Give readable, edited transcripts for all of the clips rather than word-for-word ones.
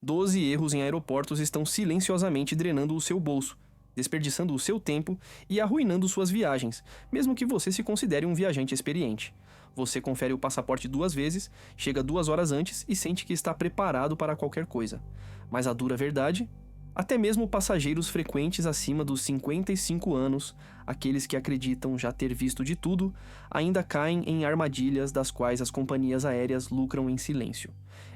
12 erros em aeroportos estão silenciosamente drenando o seu bolso, desperdiçando o seu tempo e arruinando suas viagens, mesmo que você se considere um viajante experiente. Você confere o passaporte 2 vezes, chega 2 horas antes e sente que está preparado para qualquer coisa. Mas a dura verdade? Até mesmo passageiros frequentes acima dos 55 anos, aqueles que acreditam já ter visto de tudo, ainda caem em armadilhas das quais as companhias aéreas lucram em silêncio.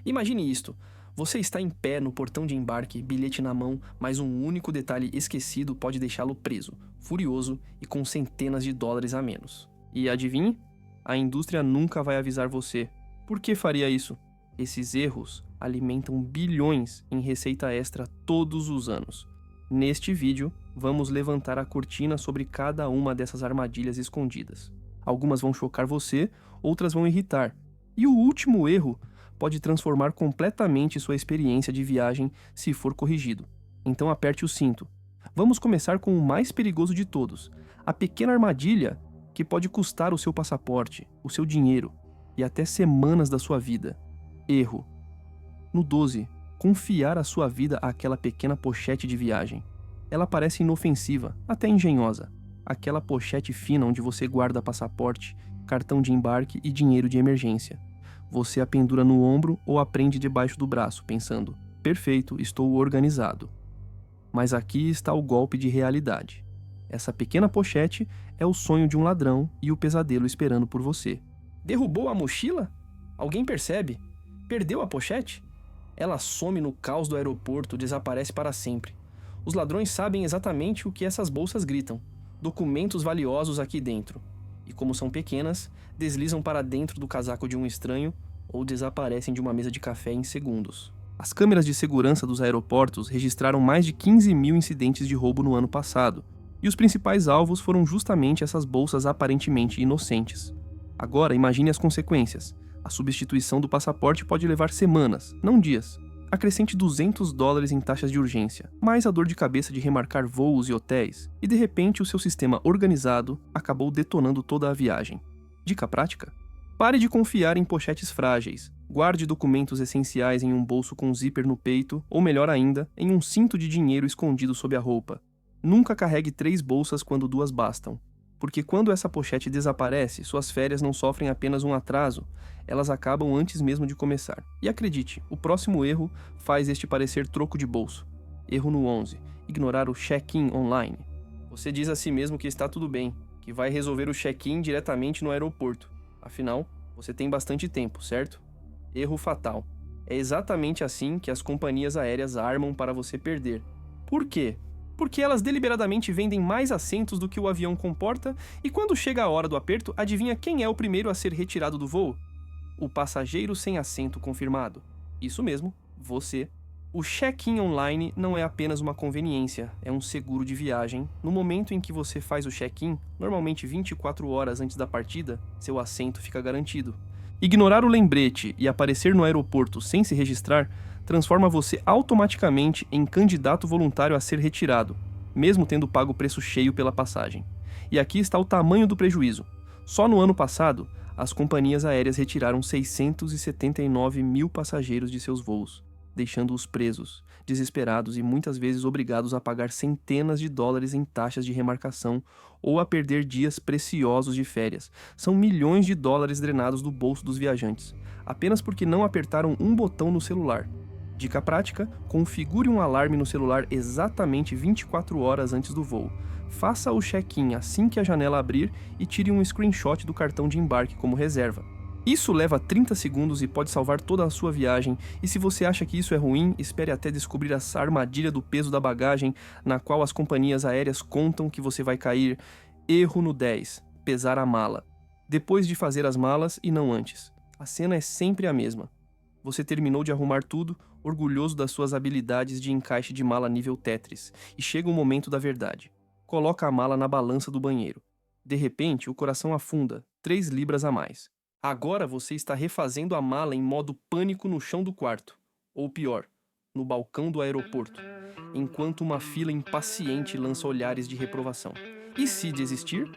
Imagine isto. Você está em pé no portão de embarque, bilhete na mão, mas um único detalhe esquecido pode deixá-lo preso, furioso e com centenas de dólares a menos. E adivinhe? A indústria nunca vai avisar você. Por que faria isso? Esses erros alimentam bilhões em receita extra todos os anos. Neste vídeo, vamos levantar a cortina sobre cada uma dessas armadilhas escondidas. Algumas vão chocar você, outras vão irritar. E o último erro pode transformar completamente sua experiência de viagem se for corrigido. Então aperte o cinto. Vamos começar com o mais perigoso de todos, a pequena armadilha que pode custar o seu passaporte, o seu dinheiro e até semanas da sua vida. Erro. No 12, confiar a sua vida àquela pequena pochete de viagem. Ela parece inofensiva, até engenhosa. Aquela pochete fina onde você guarda passaporte, cartão de embarque e dinheiro de emergência. Você a pendura no ombro ou a prende debaixo do braço, pensando: perfeito, estou organizado. Mas aqui está o golpe de realidade. Essa pequena pochete é o sonho de um ladrão e o pesadelo esperando por você. Derrubou a mochila? Alguém percebe? Perdeu a pochete? Ela some no caos do aeroporto, desaparece para sempre. Os ladrões sabem exatamente o que essas bolsas gritam: documentos valiosos aqui dentro. E como são pequenas, deslizam para dentro do casaco de um estranho ou desaparecem de uma mesa de café em segundos. As câmeras de segurança dos aeroportos registraram mais de 15 mil incidentes de roubo no ano passado, e os principais alvos foram justamente essas bolsas aparentemente inocentes. Agora imagine as consequências. A substituição do passaporte pode levar semanas, não dias. Acrescente $200 em taxas de urgência, mais a dor de cabeça de remarcar voos e hotéis, e de repente o seu sistema organizado acabou detonando toda a viagem. Dica prática? Pare de confiar em pochetes frágeis. Guarde documentos essenciais em um bolso com zíper no peito, ou melhor ainda, em um cinto de dinheiro escondido sob a roupa. Nunca carregue 3 bolsas quando 2 bastam. Porque quando essa pochete desaparece, suas férias não sofrem apenas um atraso, elas acabam antes mesmo de começar. E acredite, o próximo erro faz este parecer troco de bolso. Erro no 11. Ignorar o check-in online. Você diz a si mesmo que está tudo bem, que vai resolver o check-in diretamente no aeroporto. Afinal, você tem bastante tempo, certo? Erro fatal. É exatamente assim que as companhias aéreas armam para você perder. Por quê? Porque elas deliberadamente vendem mais assentos do que o avião comporta e quando chega a hora do aperto, adivinha quem é o primeiro a ser retirado do voo? O passageiro sem assento confirmado. Isso mesmo, você. O check-in online não é apenas uma conveniência, é um seguro de viagem. No momento em que você faz o check-in, normalmente 24 horas antes da partida, seu assento fica garantido. Ignorar o lembrete e aparecer no aeroporto sem se registrar transforma você automaticamente em candidato voluntário a ser retirado, mesmo tendo pago o preço cheio pela passagem. E aqui está o tamanho do prejuízo. Só no ano passado, as companhias aéreas retiraram 679 mil passageiros de seus voos, deixando-os presos, desesperados e muitas vezes obrigados a pagar centenas de dólares em taxas de remarcação ou a perder dias preciosos de férias. São milhões de dólares drenados do bolso dos viajantes, apenas porque não apertaram um botão no celular. Dica prática: configure um alarme no celular exatamente 24 horas antes do voo. Faça o check-in assim que a janela abrir e tire um screenshot do cartão de embarque como reserva. Isso leva 30 segundos e pode salvar toda a sua viagem, e se você acha que isso é ruim, espere até descobrir essa armadilha do peso da bagagem, na qual as companhias aéreas contam que você vai cair. Erro no 10. Pesar a mala. Depois de fazer as malas e não antes. A cena é sempre a mesma. Você terminou de arrumar tudo, orgulhoso das suas habilidades de encaixe de mala nível Tetris, e chega o momento da verdade. Coloca a mala na balança do banheiro. De repente, o coração afunda, 3 libras a mais. Agora você está refazendo a mala em modo pânico no chão do quarto. Ou pior, no balcão do aeroporto, enquanto uma fila impaciente lança olhares de reprovação. E se desistir?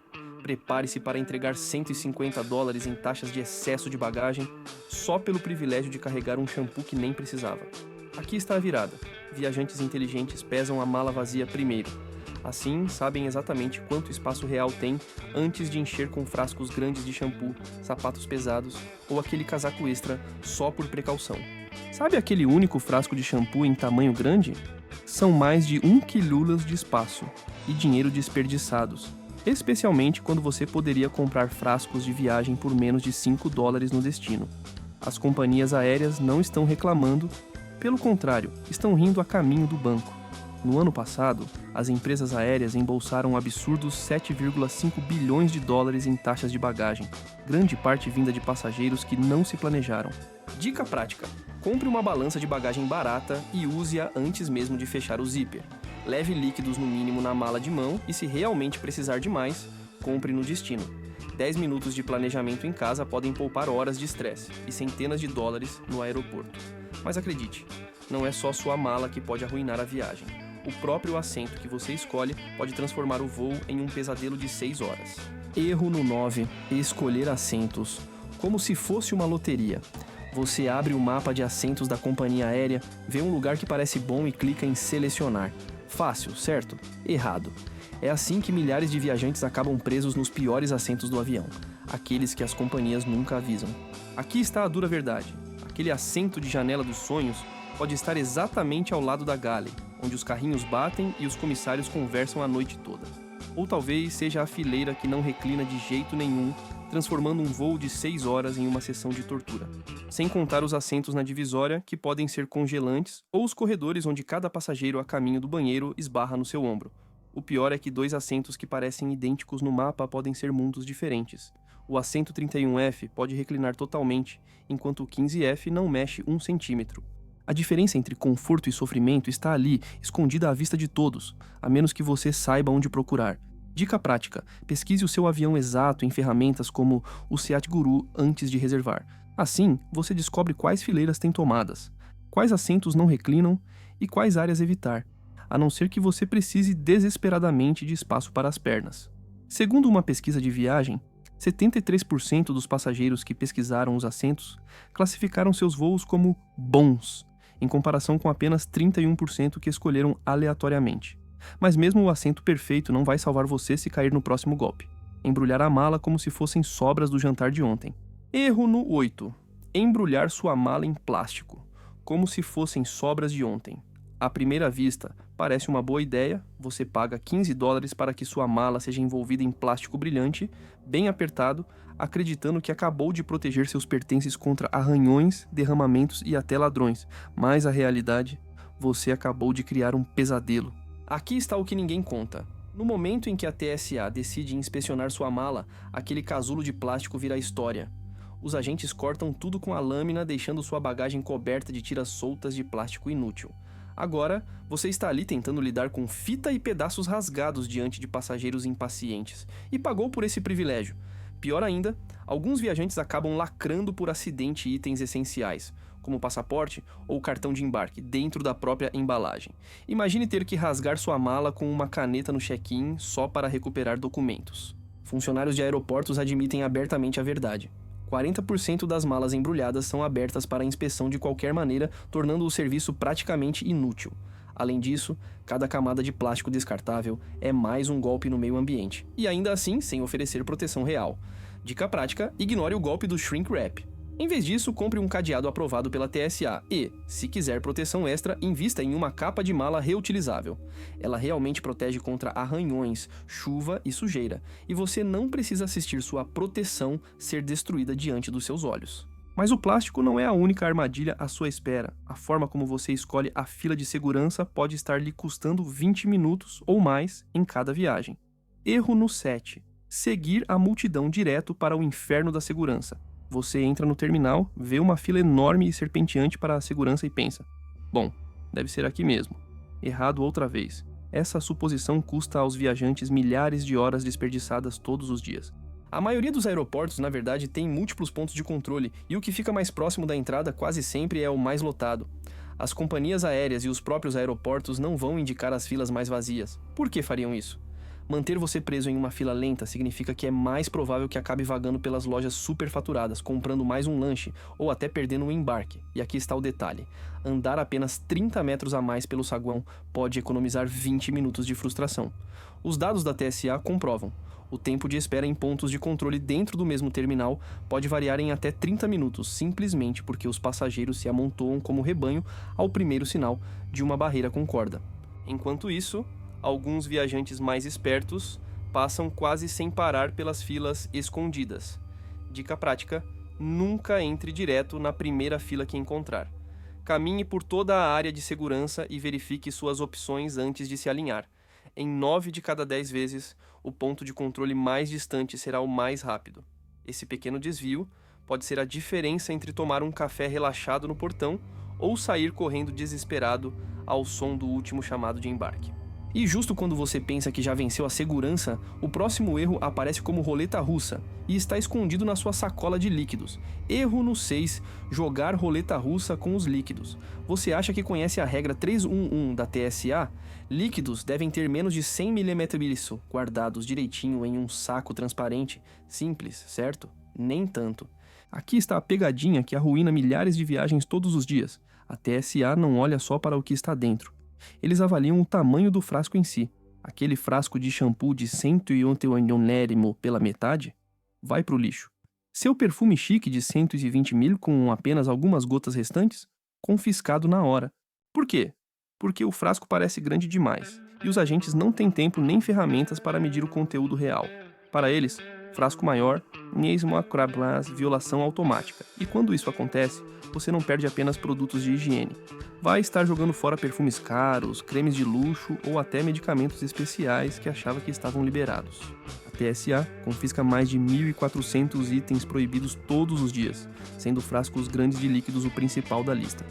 Prepare-se para entregar 150 dólares em taxas de excesso de bagagem só pelo privilégio de carregar um shampoo que nem precisava. Aqui está a virada. Viajantes inteligentes pesam a mala vazia primeiro. Assim, sabem exatamente quanto espaço real tem antes de encher com frascos grandes de shampoo, sapatos pesados ou aquele casaco extra só por precaução. Sabe aquele único frasco de shampoo em tamanho grande? São mais de 1 quilômetro de espaço e dinheiro desperdiçados, especialmente quando você poderia comprar frascos de viagem por menos de $5 no destino. As companhias aéreas não estão reclamando, pelo contrário, estão rindo a caminho do banco. No ano passado, as empresas aéreas embolsaram absurdos $7,5 bilhões em taxas de bagagem, grande parte vinda de passageiros que não se planejaram. Dica prática: compre uma balança de bagagem barata e use-a antes mesmo de fechar o zíper. Leve líquidos no mínimo na mala de mão e, se realmente precisar de mais, compre no destino. 10 minutos de planejamento em casa podem poupar horas de estresse e centenas de dólares no aeroporto. Mas acredite, não é só sua mala que pode arruinar a viagem. O próprio assento que você escolhe pode transformar o voo em um pesadelo de 6 horas. Erro no 9. Escolher assentos. Como se fosse uma loteria. Você abre o mapa de assentos da companhia aérea, vê um lugar que parece bom e clica em selecionar. Fácil, certo? Errado. É assim que milhares de viajantes acabam presos nos piores assentos do avião, aqueles que as companhias nunca avisam. Aqui está a dura verdade. Aquele assento de janela dos sonhos pode estar exatamente ao lado da galley, onde os carrinhos batem e os comissários conversam a noite toda. Ou talvez seja a fileira que não reclina de jeito nenhum, transformando um voo de 6 horas em uma sessão de tortura. Sem contar os assentos na divisória, que podem ser congelantes, ou os corredores onde cada passageiro a caminho do banheiro esbarra no seu ombro. O pior é que 2 assentos que parecem idênticos no mapa podem ser mundos diferentes. O assento 31F pode reclinar totalmente, enquanto o 15F não mexe 1 centímetro. A diferença entre conforto e sofrimento está ali, escondida à vista de todos, a menos que você saiba onde procurar. Dica prática: pesquise o seu avião exato em ferramentas como o Seat Guru antes de reservar. Assim, você descobre quais fileiras têm tomadas, quais assentos não reclinam e quais áreas evitar, a não ser que você precise desesperadamente de espaço para as pernas. Segundo uma pesquisa de viagem, 73% dos passageiros que pesquisaram os assentos classificaram seus voos como bons, em comparação com apenas 31% que escolheram aleatoriamente. Mas mesmo o assento perfeito não vai salvar você se cair no próximo golpe. Embrulhar a mala como se fossem sobras do jantar de ontem. Erro no 8. Embrulhar sua mala em plástico, como se fossem sobras de ontem. À primeira vista, parece uma boa ideia, você paga $15 para que sua mala seja envolvida em plástico brilhante, bem apertado, acreditando que acabou de proteger seus pertences contra arranhões, derramamentos e até ladrões, mas a realidade, você acabou de criar um pesadelo. Aqui está o que ninguém conta. No momento em que a TSA decide inspecionar sua mala, aquele casulo de plástico vira história. Os agentes cortam tudo com a lâmina, deixando sua bagagem coberta de tiras soltas de plástico inútil. Agora, você está ali tentando lidar com fita e pedaços rasgados diante de passageiros impacientes, e pagou por esse privilégio. Pior ainda, alguns viajantes acabam lacrando por acidente itens essenciais, como passaporte ou cartão de embarque, dentro da própria embalagem. Imagine ter que rasgar sua mala com uma caneta no check-in só para recuperar documentos. Funcionários de aeroportos admitem abertamente a verdade. 40% das malas embrulhadas são abertas para inspeção de qualquer maneira, tornando o serviço praticamente inútil. Além disso, cada camada de plástico descartável é mais um golpe no meio ambiente, e ainda assim sem oferecer proteção real. Dica prática: ignore o golpe do shrink wrap. Em vez disso, compre um cadeado aprovado pela TSA e, se quiser proteção extra, invista em uma capa de mala reutilizável. Ela realmente protege contra arranhões, chuva e sujeira, e você não precisa assistir sua proteção ser destruída diante dos seus olhos. Mas o plástico não é a única armadilha à sua espera. A forma como você escolhe a fila de segurança pode estar lhe custando 20 minutos ou mais em cada viagem. Erro no 7. Seguir a multidão direto para o inferno da segurança. Você entra no terminal, vê uma fila enorme e serpenteante para a segurança e pensa: bom, deve ser aqui mesmo. Errado outra vez. Essa suposição custa aos viajantes milhares de horas desperdiçadas todos os dias. A maioria dos aeroportos, na verdade, tem múltiplos pontos de controle, e o que fica mais próximo da entrada quase sempre é o mais lotado. As companhias aéreas e os próprios aeroportos não vão indicar as filas mais vazias. Por que fariam isso? Manter você preso em uma fila lenta significa que é mais provável que acabe vagando pelas lojas superfaturadas, comprando mais um lanche ou até perdendo um embarque. E aqui está o detalhe: andar apenas 30 metros a mais pelo saguão pode economizar 20 minutos de frustração. Os dados da TSA comprovam. O tempo de espera em pontos de controle dentro do mesmo terminal pode variar em até 30 minutos, simplesmente porque os passageiros se amontoam como rebanho ao primeiro sinal de uma barreira com corda. Enquanto isso, alguns viajantes mais espertos passam quase sem parar pelas filas escondidas. Dica prática: nunca entre direto na primeira fila que encontrar. Caminhe por toda a área de segurança e verifique suas opções antes de se alinhar. Em 9 de cada 10 vezes, o ponto de controle mais distante será o mais rápido. Esse pequeno desvio pode ser a diferença entre tomar um café relaxado no portão ou sair correndo desesperado ao som do último chamado de embarque. E justo quando você pensa que já venceu a segurança, o próximo erro aparece como roleta russa e está escondido na sua sacola de líquidos. Erro no 6, jogar roleta russa com os líquidos. Você acha que conhece a regra 311 da TSA? Líquidos devem ter menos de 100 ml guardados direitinho em um saco transparente. Simples, certo? Nem tanto. Aqui está a pegadinha que arruína milhares de viagens todos os dias. A TSA não olha só para o que está dentro. Eles avaliam o tamanho do frasco em si. Aquele frasco de shampoo de 181 pela metade vai pro lixo. Seu perfume chique de 120 ml com apenas algumas gotas restantes? Confiscado na hora. Por quê? Porque o frasco parece grande demais, e os agentes não têm tempo nem ferramentas para medir o conteúdo real. Para eles, frasco maior, violação automática. E quando isso acontece, você não perde apenas produtos de higiene. Vai estar jogando fora perfumes caros, cremes de luxo ou até medicamentos especiais que achava que estavam liberados. A TSA confisca mais de 1.400 itens proibidos todos os dias, sendo frascos grandes de líquidos o principal da lista.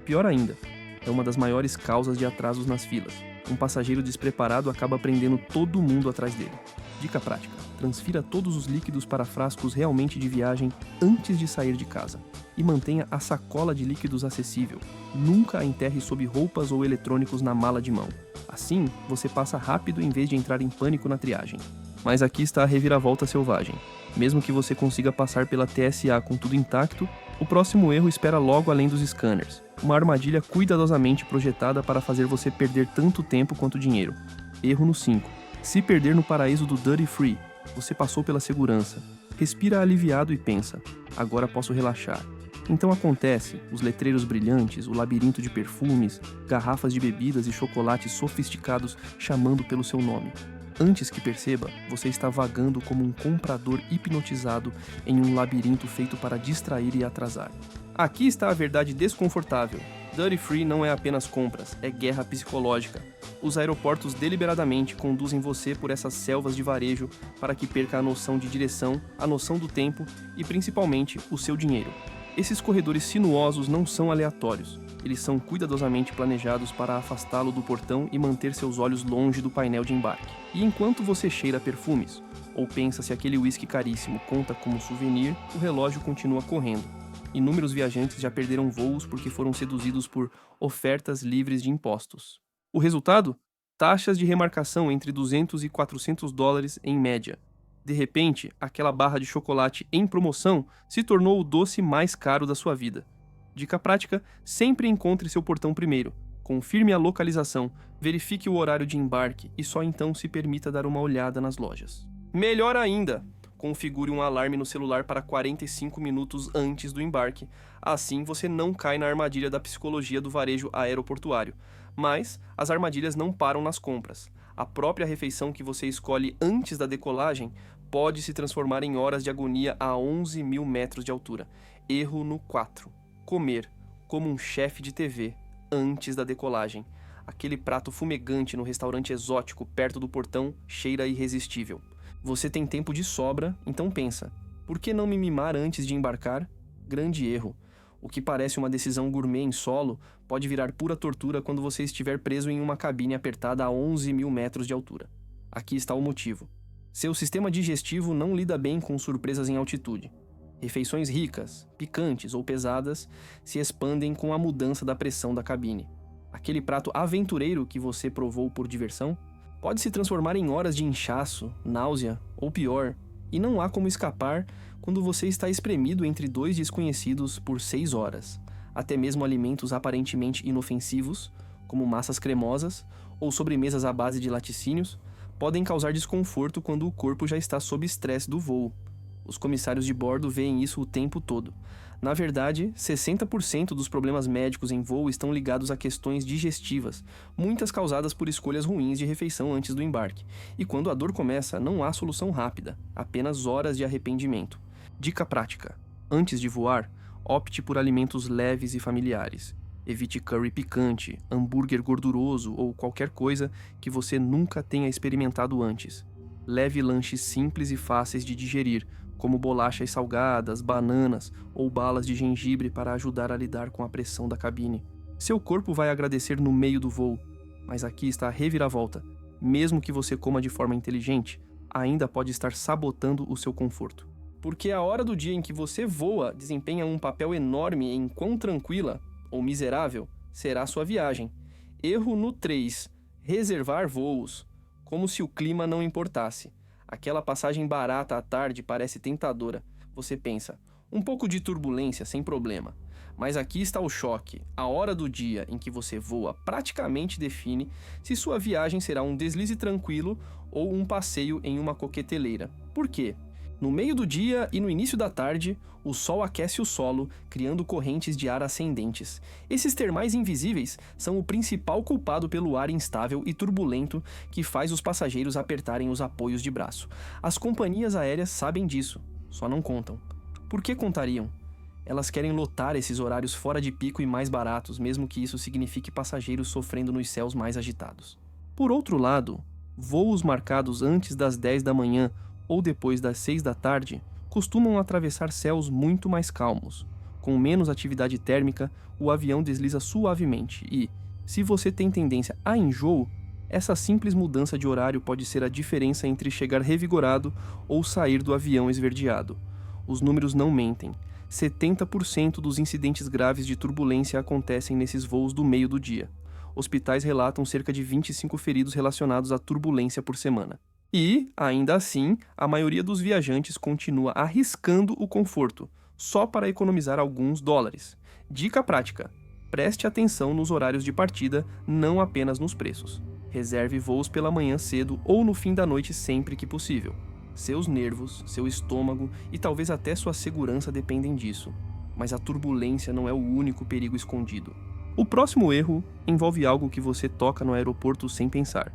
Pior ainda, é uma das maiores causas de atrasos nas filas. Um passageiro despreparado acaba prendendo todo mundo atrás dele. Dica prática: transfira todos os líquidos para frascos realmente de viagem antes de sair de casa. E mantenha a sacola de líquidos acessível. Nunca a enterre sob roupas ou eletrônicos na mala de mão. Assim, você passa rápido em vez de entrar em pânico na triagem. Mas aqui está a reviravolta selvagem. Mesmo que você consiga passar pela TSA com tudo intacto, o próximo erro espera logo além dos scanners. Uma armadilha cuidadosamente projetada para fazer você perder tanto tempo quanto dinheiro. Erro no 5. Se perder no paraíso do Duty Free, você passou pela segurança. Respira aliviado e pensa: agora posso relaxar. Então acontece, os letreiros brilhantes, o labirinto de perfumes, garrafas de bebidas e chocolates sofisticados chamando pelo seu nome. Antes que perceba, você está vagando como um comprador hipnotizado em um labirinto feito para distrair e atrasar. Aqui está a verdade desconfortável. Duty Free não é apenas compras, é guerra psicológica. Os aeroportos deliberadamente conduzem você por essas selvas de varejo para que perca a noção de direção, a noção do tempo e, principalmente, o seu dinheiro. Esses corredores sinuosos não são aleatórios. Eles são cuidadosamente planejados para afastá-lo do portão e manter seus olhos longe do painel de embarque. E enquanto você cheira perfumes, ou pensa se aquele uísque caríssimo conta como souvenir, o relógio continua correndo. Inúmeros viajantes já perderam voos porque foram seduzidos por ofertas livres de impostos. O resultado? Taxas de remarcação entre 200 e 400 dólares em média. De repente, aquela barra de chocolate em promoção se tornou o doce mais caro da sua vida. Dica prática: sempre encontre seu portão primeiro. Confirme a localização, verifique o horário de embarque e só então se permita dar uma olhada nas lojas. Melhor ainda, configure um alarme no celular para 45 minutos antes do embarque. Assim você não cai na armadilha da psicologia do varejo aeroportuário. Mas as armadilhas não param nas compras. A própria refeição que você escolhe antes da decolagem pode se transformar em horas de agonia a 11 mil metros de altura. Erro no 4. Comer, como um chefe de TV, antes da decolagem. Aquele prato fumegante no restaurante exótico perto do portão cheira irresistível. Você tem tempo de sobra, então pensa: por que não me mimar antes de embarcar? Grande erro. O que parece uma decisão gourmet em solo pode virar pura tortura quando você estiver preso em uma cabine apertada a 11 mil metros de altura. Aqui está o motivo. Seu sistema digestivo não lida bem com surpresas em altitude. Refeições ricas, picantes ou pesadas se expandem com a mudança da pressão da cabine. Aquele prato aventureiro que você provou por diversão Pode se transformar em horas de inchaço, náusea ou pior, e não há como escapar quando você está espremido entre dois desconhecidos por 6 horas. Até mesmo alimentos aparentemente inofensivos, como massas cremosas ou sobremesas à base de laticínios, podem causar desconforto quando o corpo já está sob estresse do voo. Os comissários de bordo veem isso o tempo todo. Na verdade, 60% dos problemas médicos em voo estão ligados a questões digestivas, muitas causadas por escolhas ruins de refeição antes do embarque. E quando a dor começa, não há solução rápida, apenas horas de arrependimento. Dica prática: antes de voar, opte por alimentos leves e familiares. Evite curry picante, hambúrguer gorduroso ou qualquer coisa que você nunca tenha experimentado antes. Leve lanches simples e fáceis de digerir, como bolachas salgadas, bananas ou balas de gengibre para ajudar a lidar com a pressão da cabine. Seu corpo vai agradecer no meio do voo, mas aqui está a reviravolta. Mesmo que você coma de forma inteligente, ainda pode estar sabotando o seu conforto. Porque a hora do dia em que você voa desempenha um papel enorme em quão tranquila ou miserável será sua viagem. Erro no 3. Reservar voos. Como se o clima não importasse. Aquela passagem barata à tarde parece tentadora. Você pensa, um pouco de turbulência sem problema. Mas aqui está o choque. A hora do dia em que você voa praticamente define se sua viagem será um deslize tranquilo ou um passeio em uma coqueteleira. Por quê? No meio do dia e no início da tarde, o sol aquece o solo, criando correntes de ar ascendentes. Esses termais invisíveis são o principal culpado pelo ar instável e turbulento que faz os passageiros apertarem os apoios de braço. As companhias aéreas sabem disso, só não contam. Por que contariam? Elas querem lotar esses horários fora de pico e mais baratos, mesmo que isso signifique passageiros sofrendo nos céus mais agitados. Por outro lado, voos marcados antes das 10 da manhã ou depois das 6 da tarde, costumam atravessar céus muito mais calmos. Com menos atividade térmica, o avião desliza suavemente e, se você tem tendência a enjoo, essa simples mudança de horário pode ser a diferença entre chegar revigorado ou sair do avião esverdeado. Os números não mentem. 70% dos incidentes graves de turbulência acontecem nesses voos do meio do dia. Hospitais relatam cerca de 25 feridos relacionados à turbulência por semana. E, ainda assim, a maioria dos viajantes continua arriscando o conforto, só para economizar alguns dólares. Dica prática: preste atenção nos horários de partida, não apenas nos preços. Reserve voos pela manhã cedo ou no fim da noite sempre que possível. Seus nervos, seu estômago e talvez até sua segurança dependem disso. Mas a turbulência não é o único perigo escondido. O próximo erro envolve algo que você toca no aeroporto sem pensar,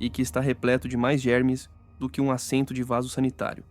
e que está repleto de mais germes do que um assento de vaso sanitário.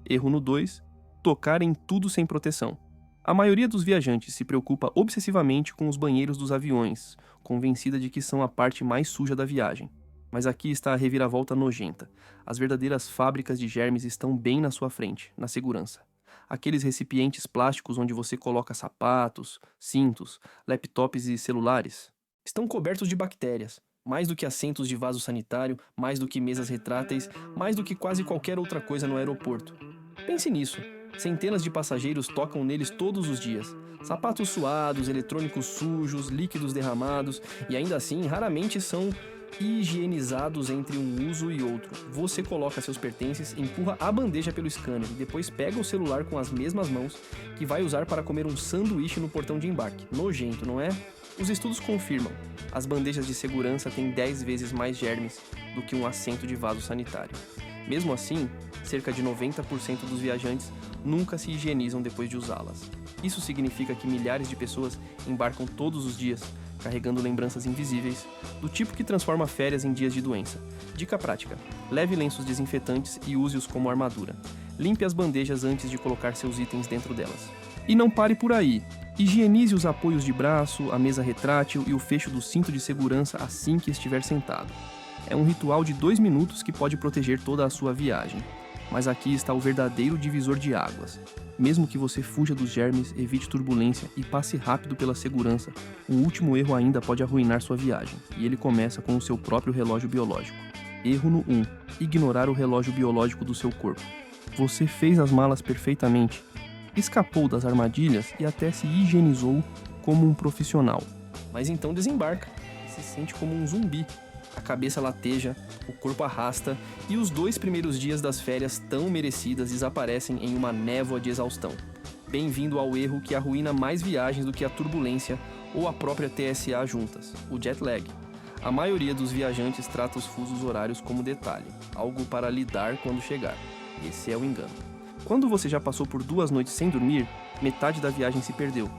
Erro no 2, tocar em tudo sem proteção. A maioria dos viajantes se preocupa obsessivamente com os banheiros dos aviões, convencida de que são a parte mais suja da viagem. Mas aqui está a reviravolta nojenta. As verdadeiras fábricas de germes estão bem na sua frente, na segurança. Aqueles recipientes plásticos onde você coloca sapatos, cintos, laptops e celulares estão cobertos de bactérias. Mais do que assentos de vaso sanitário, mais do que mesas retráteis, mais do que quase qualquer outra coisa no aeroporto. Pense nisso. Centenas de passageiros tocam neles todos os dias. Sapatos suados, eletrônicos sujos, líquidos derramados, e ainda assim raramente são higienizados entre um uso e outro. Você coloca seus pertences, empurra a bandeja pelo scanner e depois pega o celular com as mesmas mãos que vai usar para comer um sanduíche no portão de embarque. Nojento, não é? Os estudos confirmam. As bandejas de segurança têm 10 vezes mais germes do que um assento de vaso sanitário. Mesmo assim, cerca de 90% dos viajantes nunca se higienizam depois de usá-las. Isso significa que milhares de pessoas embarcam todos os dias, carregando lembranças invisíveis, do tipo que transforma férias em dias de doença. Dica prática: leve lenços desinfetantes e use-os como armadura. Limpe as bandejas antes de colocar seus itens dentro delas. E não pare por aí. Higienize os apoios de braço, a mesa retrátil e o fecho do cinto de segurança assim que estiver sentado. É um ritual de 2 minutos que pode proteger toda a sua viagem. Mas aqui está o verdadeiro divisor de águas. Mesmo que você fuja dos germes, evite turbulência e passe rápido pela segurança, o último erro ainda pode arruinar sua viagem, e ele começa com o seu próprio relógio biológico. Erro no 1. Ignorar o relógio biológico do seu corpo. Você fez as malas perfeitamente, escapou das armadilhas e até se higienizou como um profissional. Mas então desembarca e se sente como um zumbi. A cabeça lateja, o corpo arrasta e os 2 primeiros dias das férias tão merecidas desaparecem em uma névoa de exaustão. Bem-vindo ao erro que arruína mais viagens do que a turbulência ou a própria TSA juntas, o jet lag. A maioria dos viajantes trata os fusos horários como detalhe, algo para lidar quando chegar. Esse é o engano. Quando você já passou por 2 noites sem dormir, metade da viagem se perdeu.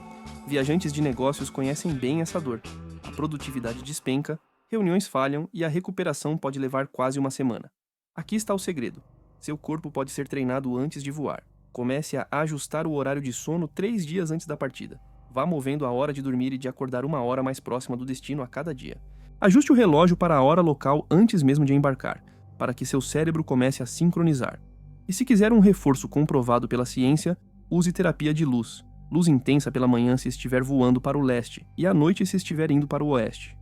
Viajantes de negócios conhecem bem essa dor. A produtividade despenca, reuniões falham e a recuperação pode levar quase uma semana. Aqui está o segredo. Seu corpo pode ser treinado antes de voar. Comece a ajustar o horário de sono 3 dias antes da partida. Vá movendo a hora de dormir e de acordar 1 hora mais próxima do destino a cada dia. Ajuste o relógio para a hora local antes mesmo de embarcar, para que seu cérebro comece a sincronizar. E se quiser um reforço comprovado pela ciência, use terapia de luz. Luz intensa pela manhã se estiver voando para o leste e à noite se estiver indo para o oeste.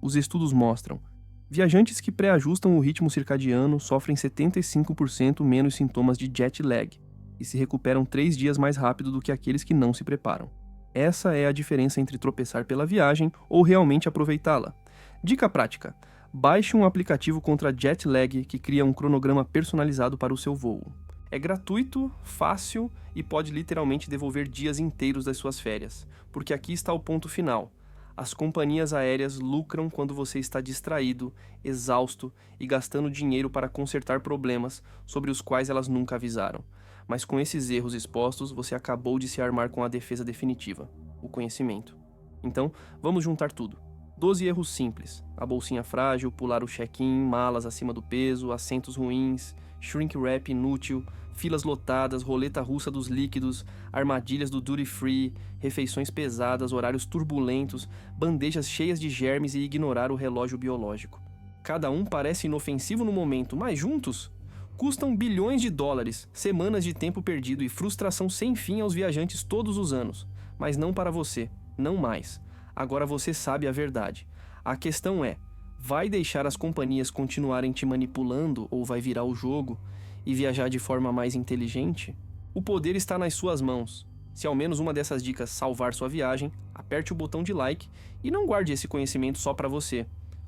Os estudos mostram: viajantes que pré-ajustam o ritmo circadiano sofrem 75% menos sintomas de jet lag e se recuperam 3 dias mais rápido do que aqueles que não se preparam. Essa é a diferença entre tropeçar pela viagem ou realmente aproveitá-la. Dica prática: baixe um aplicativo contra jet lag que cria um cronograma personalizado para o seu voo. É gratuito, fácil e pode literalmente devolver dias inteiros das suas férias, porque aqui está o ponto final. As companhias aéreas lucram quando você está distraído, exausto e gastando dinheiro para consertar problemas sobre os quais elas nunca avisaram. Mas com esses erros expostos, você acabou de se armar com a defesa definitiva, o conhecimento. Então, vamos juntar tudo. 12 erros simples: a bolsinha frágil, pular o check-in, malas acima do peso, assentos ruins, shrink wrap inútil, filas lotadas, roleta russa dos líquidos, armadilhas do duty free, refeições pesadas, horários turbulentos, bandejas cheias de germes e ignorar o relógio biológico. Cada um parece inofensivo no momento, mas juntos custam bilhões de dólares, semanas de tempo perdido e frustração sem fim aos viajantes todos os anos. Mas não para você, não mais. Agora você sabe a verdade. A questão é: vai deixar as companhias continuarem te manipulando ou vai virar o jogo e viajar de forma mais inteligente? O poder está nas suas mãos. Se ao menos uma dessas dicas salvar sua viagem, aperte o botão de like e não guarde esse conhecimento só para você.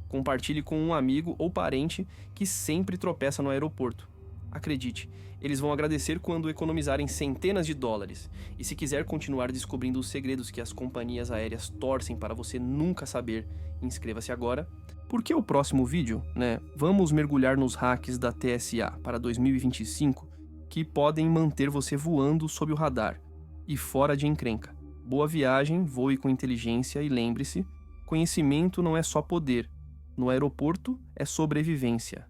Compartilhe com um amigo ou parente que sempre tropeça no aeroporto. Acredite, eles vão agradecer quando economizarem centenas de dólares. E se quiser continuar descobrindo os segredos que as companhias aéreas torcem para você nunca saber, inscreva-se agora. Porque o próximo vídeo, vamos mergulhar nos hacks da TSA para 2025 que podem manter você voando sob o radar e fora de encrenca. Boa viagem, voe com inteligência e lembre-se, conhecimento não é só poder. No aeroporto é sobrevivência.